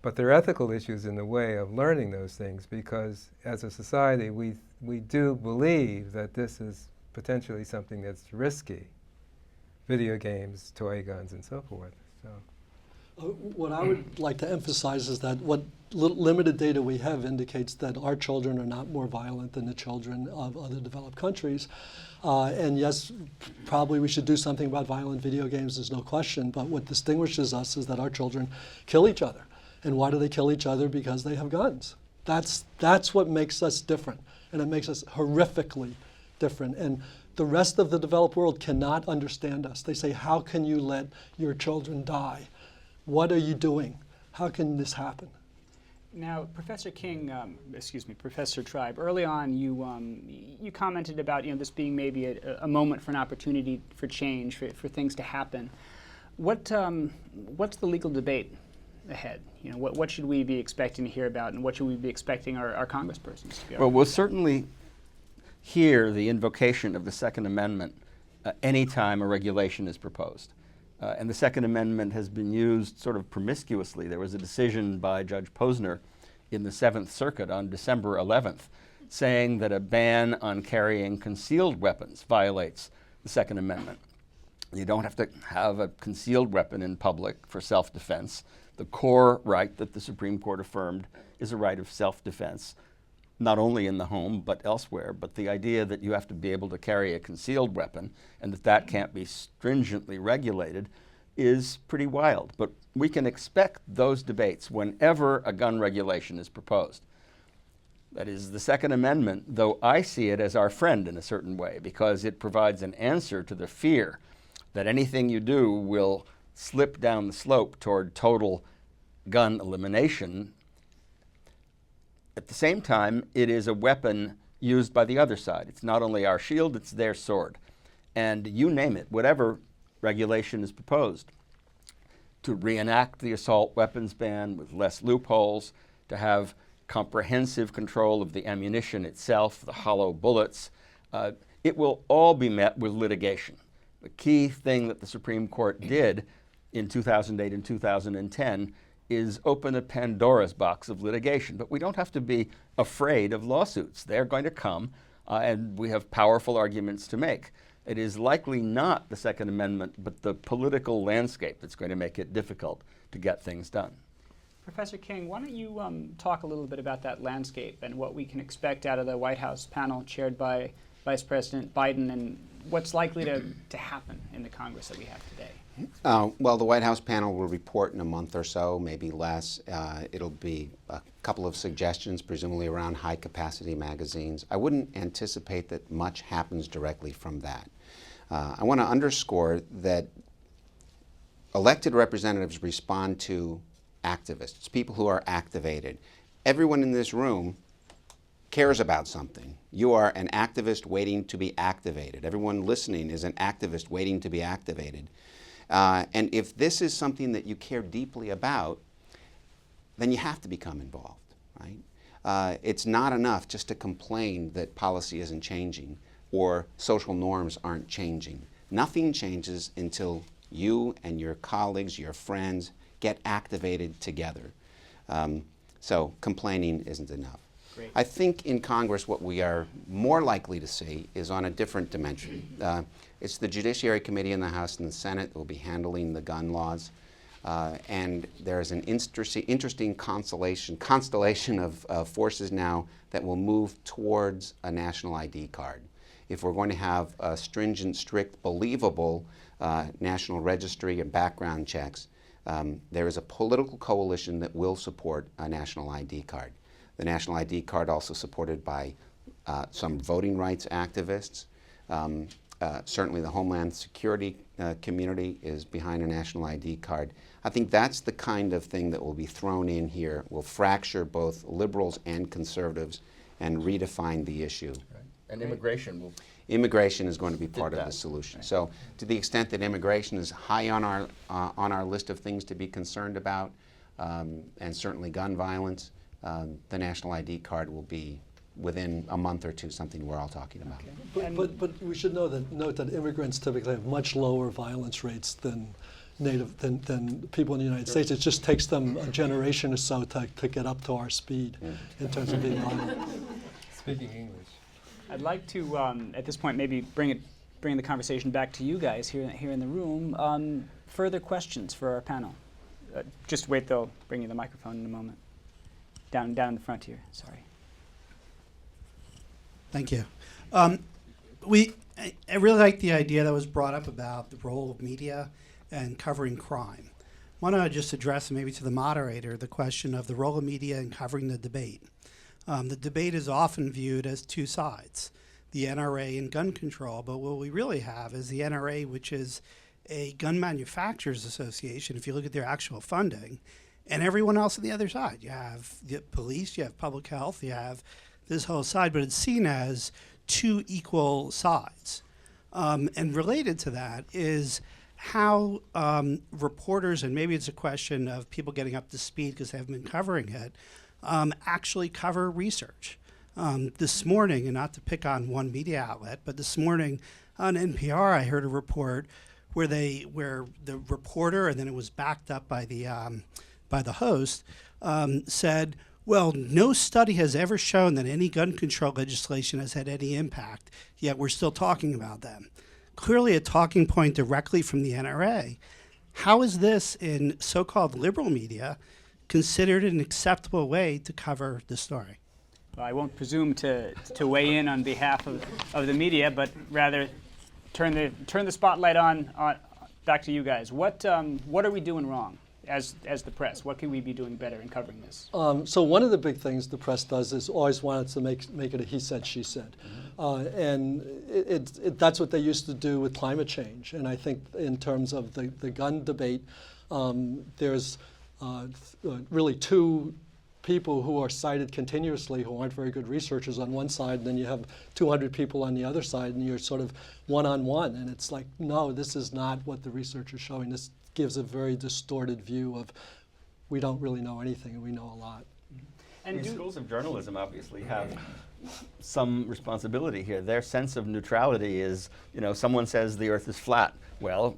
but there are ethical issues in the way of learning those things, because as a society we do believe that this is potentially something that's risky. Video games, toy guns, and so forth. So. What I would like to emphasize is that what limited data we have indicates that our children are not more violent than the children of other developed countries. And yes, probably we should do something about violent video games, there's no question, but what distinguishes us is that our children kill each other. And why do they kill each other? Because they have guns. That's what makes us different, and it makes us horrifically different. And the rest of the developed world cannot understand us. They say, how can you let your children die? What are you doing? How can this happen? Now, Professor King, Professor Tribe, early on you commented about this being maybe a moment for an opportunity for change, for things to happen. What's the legal debate ahead? What should we be expecting to hear about, and what should we be expecting our congresspersons to be? Well, we'll certainly hear the invocation of the Second Amendment anytime a regulation is proposed. And the Second Amendment has been used sort of promiscuously. There was a decision by Judge Posner in the Seventh Circuit on December 11th saying that a ban on carrying concealed weapons violates the Second Amendment. You don't have to have a concealed weapon in public for self-defense. The core right that the Supreme Court affirmed is a right of self-defense, not only in the home but elsewhere. But the idea that you have to be able to carry a concealed weapon and that can't be stringently regulated is pretty wild. But we can expect those debates whenever a gun regulation is proposed. That is, the Second Amendment, though I see it as our friend in a certain way, because it provides an answer to the fear that anything you do will slip down the slope toward total gun elimination. At the same time, it is a weapon used by the other side. It's not only our shield, it's their sword. And you name it, whatever regulation is proposed, to reenact the assault weapons ban with less loopholes, to have comprehensive control of the ammunition itself, the hollow bullets, it will all be met with litigation. The key thing that the Supreme Court did in 2008 and 2010 is open a Pandora's box of litigation. But we don't have to be afraid of lawsuits. They're going to come, and we have powerful arguments to make. It is likely not the Second Amendment, but the political landscape that's going to make it difficult to get things done. Professor King, why don't you talk a little bit about that landscape and what we can expect out of the White House panel chaired by Vice President Biden, and what's likely to happen in the Congress that we have today? Well, the White House panel will report in a month or so, maybe less. It'll be a couple of suggestions, presumably around high-capacity magazines. I wouldn't anticipate that much happens directly from that. I want to underscore that elected representatives respond to activists, people who are activated. Everyone in this room cares about something. You are an activist waiting to be activated. Everyone listening is an activist waiting to be activated. And if this is something that you care deeply about, then you have to become involved, right? It's not enough just to complain that policy isn't changing or social norms aren't changing. Nothing changes until you and your colleagues, your friends, get activated together. So complaining isn't enough. Great. I think in Congress what we are more likely to see is on a different dimension. It's the Judiciary Committee in the House and the Senate that will be handling the gun laws. And there's an interesting constellation of forces now that will move towards a national ID card. If we're going to have a stringent, strict, believable national registry and background checks, there is a political coalition that will support a national ID card. The national ID card also supported by some voting rights activists. Certainly the Homeland Security community is behind a national ID card. I think that's the kind of thing that will be thrown in here, will fracture both liberals and conservatives and redefine the issue. Right. And immigration will... Immigration is going to be part of that. the solution. So to the extent that immigration is high on our list of things to be concerned about, and certainly gun violence, the national ID card will be within a month or two something we're all talking about. Okay. But we should note that immigrants typically have much lower violence rates than than people in the United States. It just takes them a generation or so to get up to our speed in terms of being violent. Speaking English. I'd like to, at this point, maybe bring the conversation back to you guys here in the room. Further questions for our panel? Just wait, they'll bring you the microphone in a moment. Down in the front here, sorry. Thank you. I really like the idea that was brought up about the role of media and covering crime. I want to just address maybe to the moderator the question of the role of media in covering the debate. The debate is often viewed as two sides, the NRA and gun control, but what we really have is the NRA, which is a gun manufacturers association, if you look at their actual funding, and everyone else on the other side. You have the police, you have public health, you have this whole side, but it's seen as two equal sides. And related to that is how reporters, and maybe it's a question of people getting up to speed because they haven't been covering it, actually cover research. This morning, and not to pick on one media outlet, but this morning on NPR I heard a report where the reporter, and then it was backed up by the host, said, well, no study has ever shown that any gun control legislation has had any impact, yet we're still talking about them. Clearly a talking point directly from the NRA. How is this, in so-called liberal media, considered an acceptable way to cover the story? Well, I won't presume to weigh in on behalf of the media, but rather turn the spotlight on back to you guys. What are we doing wrong as the press? What can we be doing better in covering this? So one of the big things the press does is always wanted to make it a he said, she said. And that's what they used to do with climate change. And I think in terms of the gun debate, there's really two people who are cited continuously who aren't very good researchers on one side, and then you have 200 people on the other side, and you're sort of one-on-one. And it's like, no, this is not what the research is showing. This gives a very distorted view of we don't really know anything and we know a lot. And schools of journalism obviously have some responsibility here. Their sense of neutrality is, someone says the earth is flat. Well,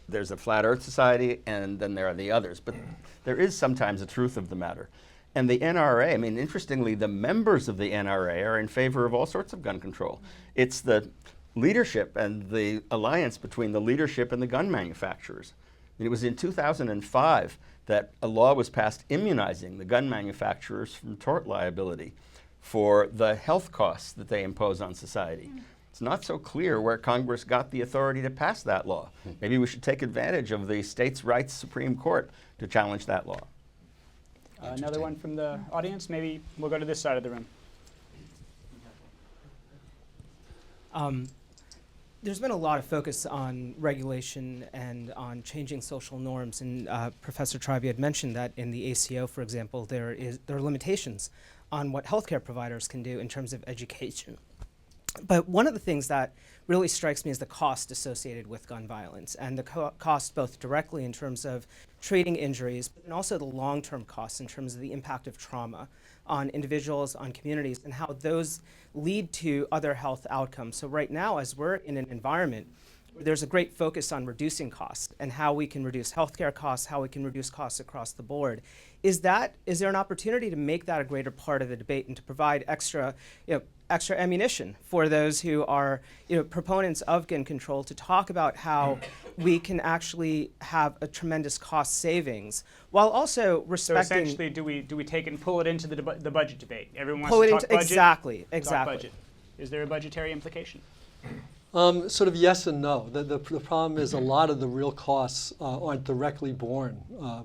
there's a flat earth society and then there are the others. But there is sometimes a truth of the matter. And the NRA, interestingly, the members of the NRA are in favor of all sorts of gun control. It's the leadership and the alliance between the leadership and the gun manufacturers. It was in 2005 that a law was passed immunizing the gun manufacturers from tort liability for the health costs that they impose on society. It's not so clear where Congress got the authority to pass that law. Maybe we should take advantage of the states' rights Supreme Court to challenge that law. Another one from the audience? Maybe we'll go to this side of the room. There's been a lot of focus on regulation and on changing social norms, and Professor Tribe had mentioned that in the ACO, for example, there are limitations on what healthcare providers can do in terms of education. But one of the things that really strikes me is the cost associated with gun violence, and the cost both directly in terms of treating injuries, but also the long-term costs in terms of the impact of trauma on individuals, on communities, and how those lead to other health outcomes. So right now, as we're in an environment There's a great focus on reducing costs and how we can reduce healthcare costs, how we can reduce costs across the board. Is there an opportunity to make that a greater part of the debate and to provide extra ammunition for those who are proponents of gun control to talk about how we can actually have a tremendous cost savings while also respecting. So essentially, do we take and pull it into the budget debate? Everyone wants pull to it talk into budget. exactly. Talk budget. Is there a budgetary implication? Sort of yes and no. The problem is a lot of the real costs aren't directly borne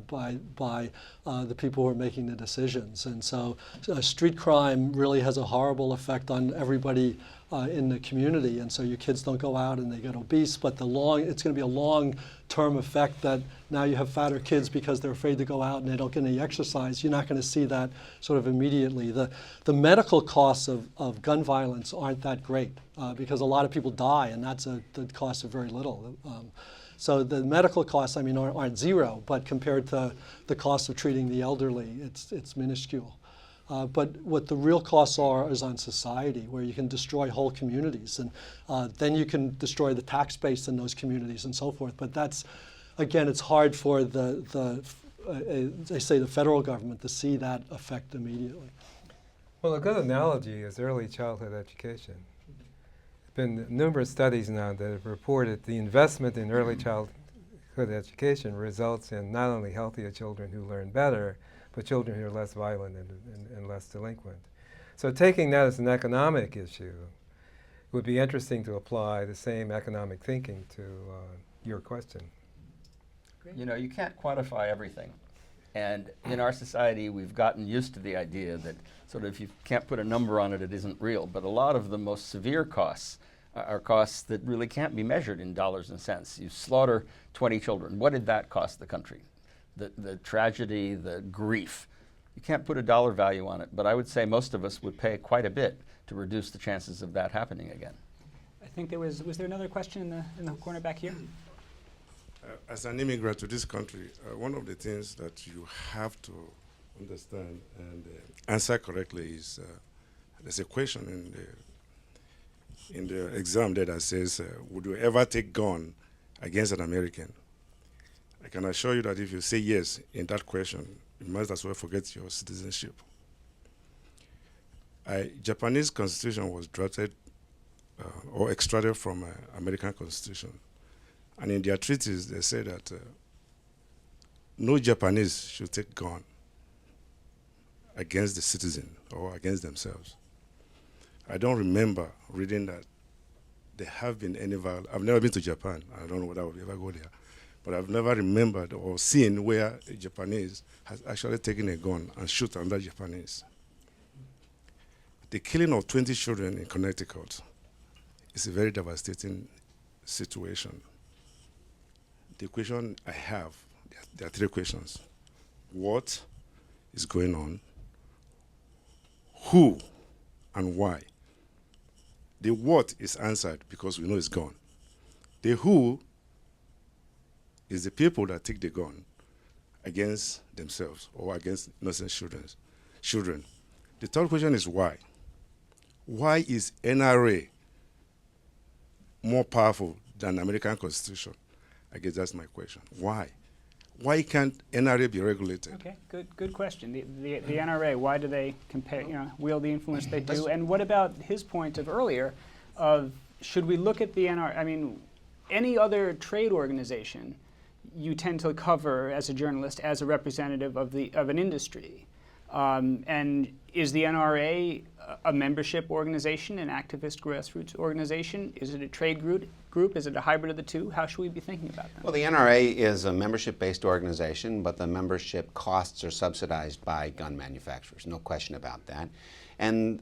by the people who are making the decisions. And so street crime really has a horrible effect on everybody in the community. And so your kids don't go out and they get obese, but it's going to be a long-term effect that now you have fatter kids because they're afraid to go out and they don't get any exercise. You're not going to see that sort of immediately. The medical costs of gun violence aren't that great because a lot of people die, and that's the cost of very little. So the medical costs, aren't zero, but compared to the cost of treating the elderly, it's minuscule. But what the real costs are is on society, where you can destroy whole communities, and then you can destroy the tax base in those communities and so forth. But that's, again, it's hard for the federal government to see that effect immediately. Well, a good analogy is early childhood education. There have been numerous studies now that have reported the investment in early childhood education results in not only healthier children who learn better, but children who are less violent and less delinquent. So taking that as an economic issue, it would be interesting to apply the same economic thinking to your question. You can't quantify everything. And in our society, we've gotten used to the idea that sort of if you can't put a number on it, it isn't real. But a lot of the most severe costs are costs that really can't be measured in dollars and cents. You slaughter 20 children. What did that cost the country? The tragedy, the grief. You can't put a dollar value on it, but I would say most of us would pay quite a bit to reduce the chances of that happening again. I think was there another question in the corner back here? As an immigrant to this country, one of the things that you have to understand and answer correctly is there's a question in the exam there that says, would you ever take gun against an American? I can assure you that if you say yes in that question, you must as well forget your citizenship. Japanese constitution was drafted or extracted from American constitution. And in their treaties, they say that no Japanese should take gun against the citizen or against themselves. I don't remember reading that there have been any violence. I've never been to Japan. I don't know whether I will ever go there. But I've never remembered or seen where a Japanese has actually taken a gun and shot another Japanese. The killing of 20 children in Connecticut is a very devastating situation. The question I have, there are three questions. What is going on? Who and why? The what is answered because we know it's gone. The who is the people that take the gun against themselves or against innocent children. The third question is why. Why is NRA more powerful than the American Constitution? I guess that's my question. Why? Why can't NRA be regulated? Okay, good question. The NRA, why do they wield the influence they do? And what about his point of earlier of should we look at the NRA? Any other trade organization you tend to cover as a journalist as a representative of an industry. And is the NRA a membership organization, an activist grassroots organization? Is it a trade group? Is it a hybrid of the two? How should we be thinking about that? Well, the NRA is a membership-based organization, but the membership costs are subsidized by gun manufacturers, no question about that. And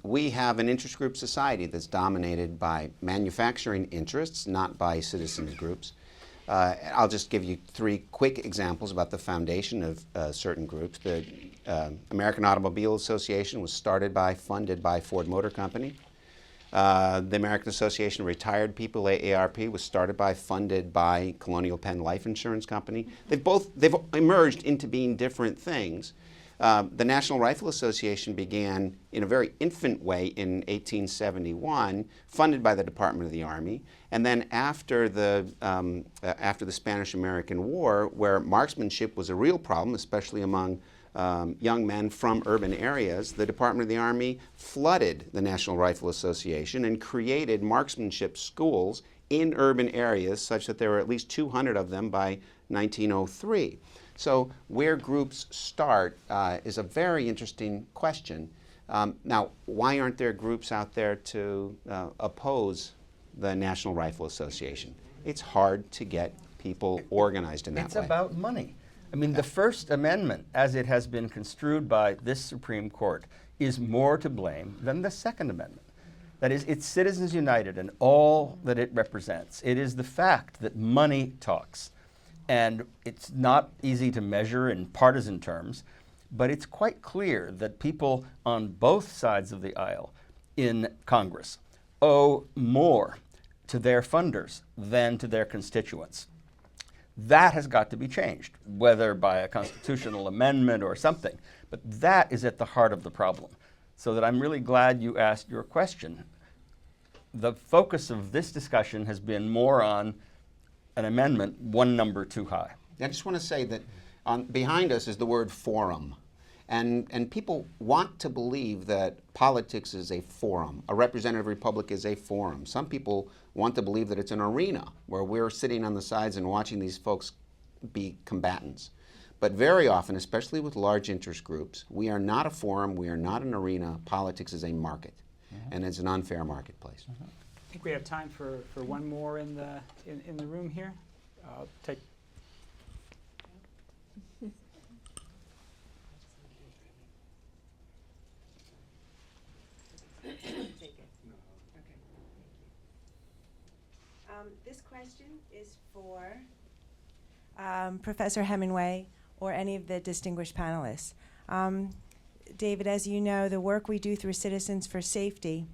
we have an interest group society that's dominated by manufacturing interests, not by citizens groups. I'll just give you three quick examples about the foundation of certain groups. The American Automobile Association was funded by Ford Motor Company. The American Association of Retired People, AARP, was funded by Colonial Penn Life Insurance Company. They've emerged into being different things, The National Rifle Association began in a very infant way in 1871, funded by the Department of the Army. And then after the Spanish-American War, where marksmanship was a real problem, especially among young men from urban areas, the Department of the Army flooded the National Rifle Association and created marksmanship schools in urban areas such that there were at least 200 of them by 1903. So where groups start is a very interesting question. Now, why aren't there groups out there to oppose the National Rifle Association? It's hard to get people organized in that way. It's about money. I mean, the First Amendment, as it has been construed by this Supreme Court, is more to blame than the Second Amendment. That is, it's Citizens United and all that it represents. It is the fact that money talks. And it's not easy to measure in partisan terms, but it's quite clear that people on both sides of the aisle in Congress owe more to their funders than to their constituents. That has got to be changed, whether by a constitutional amendment or something. But that is at the heart of the problem. So that I'm really glad you asked your question. The focus of this discussion has been more on an amendment one number too high. I just want to say that behind us is the word forum. And people want to believe that politics is a forum. A representative republic is a forum. Some people want to believe that it's an arena where we're sitting on the sides and watching these folks be combatants. But very often, especially with large interest groups, we are not a forum, we are not an arena. Politics is a market, and it's an unfair marketplace. I think we have time for one more in the room here. I'll take. This question is for Professor Hemingway or any of the distinguished panelists. David, as you know, the work we do through Citizens for Safety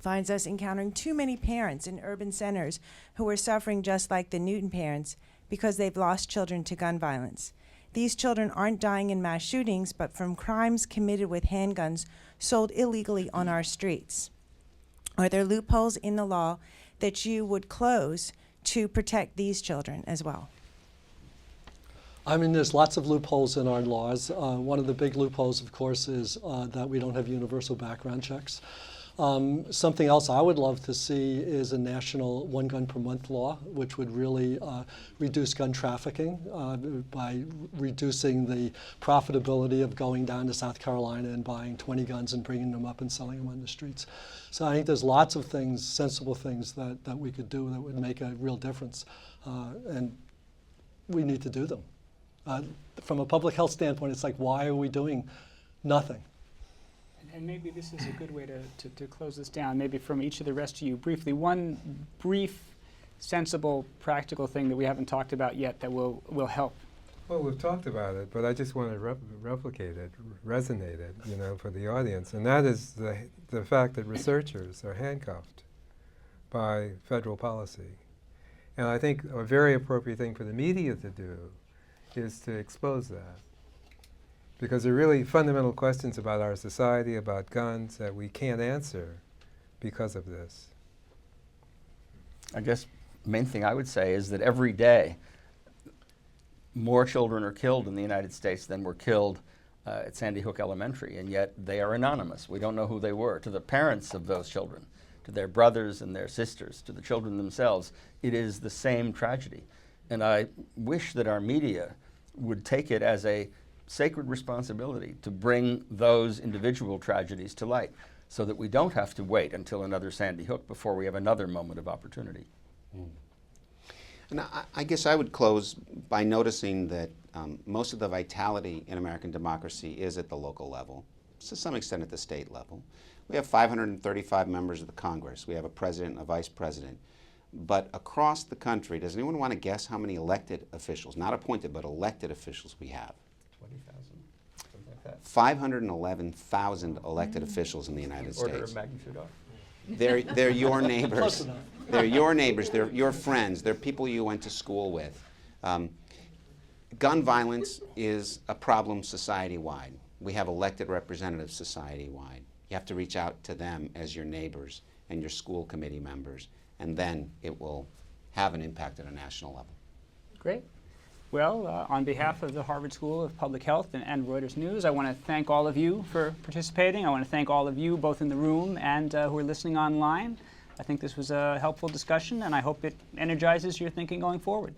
finds us encountering too many parents in urban centers who are suffering just like the Newton parents because they've lost children to gun violence. These children aren't dying in mass shootings, but from crimes committed with handguns sold illegally on our streets. Are there loopholes in the law that you would close to protect these children as well? I mean, there's lots of loopholes in our laws. One of the big loopholes, of course, is that we don't have universal background checks. Something else I would love to see is a national one gun per month law, which would really reduce gun trafficking by reducing the profitability of going down to South Carolina and buying 20 guns and bringing them up and selling them on the streets. So I think there's lots of things, sensible things that we could do that would make a real difference, and we need to do them. From a public health standpoint, it's like, why are we doing nothing? And maybe this is a good way to close this down. Maybe from each of the rest of you briefly, one brief, sensible, practical thing that we haven't talked about yet that will help. Well, we've talked about it, but I just want to replicate it, resonate it, for the audience. And that is the fact that researchers are handcuffed by federal policy. And I think a very appropriate thing for the media to do is to expose that. Because there are really fundamental questions about our society, about guns, that we can't answer because of this. I guess the main thing I would say is that every day more children are killed in the United States than were killed at Sandy Hook Elementary, and yet they are anonymous. We don't know who they were. To the parents of those children, to their brothers and their sisters, to the children themselves, it is the same tragedy. And I wish that our media would take it as a sacred responsibility to bring those individual tragedies to light so that we don't have to wait until another Sandy Hook before we have another moment of opportunity. And I guess I would close by noticing that most of the vitality in American democracy is at the local level, to some extent at the state level. We have 535 members of the Congress. We have a president and a vice president. But across the country, does anyone want to guess how many elected officials, not appointed, but elected officials we have? 20,000, something like that. 511,000 elected officials in the United States. Order of magnitude off. They're your neighbors. Close enough. They're your neighbors. They're your friends. They're people you went to school with. gun violence is a problem society-wide. We have elected representatives society-wide. You have to reach out to them as your neighbors and your school committee members, and then it will have an impact at a national level. Great. Well, on behalf of the Harvard School of Public Health and Reuters News, I want to thank all of you for participating. I want to thank all of you, both in the room and who are listening online. I think this was a helpful discussion, and I hope it energizes your thinking going forward.